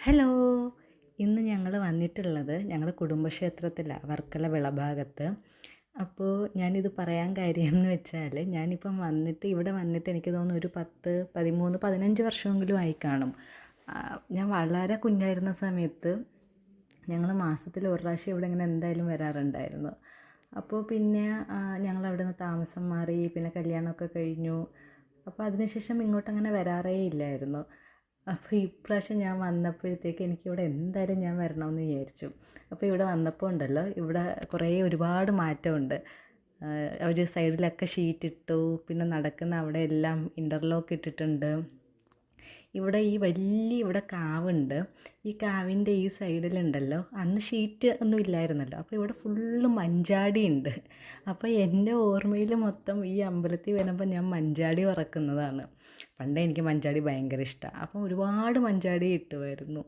Hello. ഇന്ന് ഞങ്ങൾ വന്നിട്ടുള്ളത് ഞങ്ങളുടെ കുടുംബക്ഷേത്രത്തിലാണ്, വർക്കല വിളഭാഗത്ത്. അപ്പോൾ ഞാനിത് പറയാൻ കാര്യം എന്ന് വെച്ചാൽ, ഞാനിപ്പം ഇവിടെ വന്നിട്ട് എനിക്ക് തോന്നുന്നു ഒരു 10, 13, 15 വർഷമെങ്കിലും ആയി കാണും. ഞാൻ വളരെ കുഞ്ഞായിരുന്ന സമയത്ത് ഞങ്ങൾ മാസത്തിൽ ഒരു പ്രാവശ്യം ഇവിടെ ഇങ്ങനെ എന്തായാലും വരാറുണ്ടായിരുന്നു. അപ്പോൾ പിന്നെ ഞങ്ങളവിടെ നിന്ന് താമസം മാറി, പിന്നെ കല്യാണമൊക്കെ കഴിഞ്ഞു. അപ്പോൾ അതിനുശേഷം ഇങ്ങോട്ടങ്ങനെ വരാറേ ഇല്ലായിരുന്നു. അപ്പോൾ ഇപ്രാവശ്യം ഞാൻ വന്നപ്പോഴത്തേക്ക് എനിക്കിവിടെ എന്തായാലും ഞാൻ വരണമെന്ന് വിചാരിച്ചു. അപ്പോൾ ഇവിടെ വന്നപ്പോൾ ഉണ്ടല്ലോ, ഇവിടെ ഒരുപാട് മാറ്റമുണ്ട്. അവർ സൈഡിലൊക്കെ ഷീറ്റ് ഇട്ടു, പിന്നെ നടക്കുന്ന അവിടെ എല്ലാം ഇൻ്റർലോക്ക് ഇട്ടിട്ടുണ്ട്. ഇവിടെ ഇവിടെ കാവുണ്ട്. ഈ കാവിൻ്റെ ഈ സൈഡിലുണ്ടല്ലോ, അന്ന് ഷീറ്റ് ഒന്നും ഇല്ലായിരുന്നല്ലോ, അപ്പോൾ ഇവിടെ ഫുള്ള് മഞ്ചാടി ഉണ്ട്. അപ്പോൾ എൻ്റെ ഓർമ്മയിൽ മൊത്തം ഈ അമ്പലത്തിൽ വരുമ്പോൾ ഞാൻ മഞ്ചാടി വറക്കുന്നതാണ്. പണ്ടേ എനിക്ക് മഞ്ചാടി ഭയങ്കര ഇഷ്ടമാണ്. അപ്പം ഒരുപാട് മഞ്ചാടി കിട്ടുമായിരുന്നു.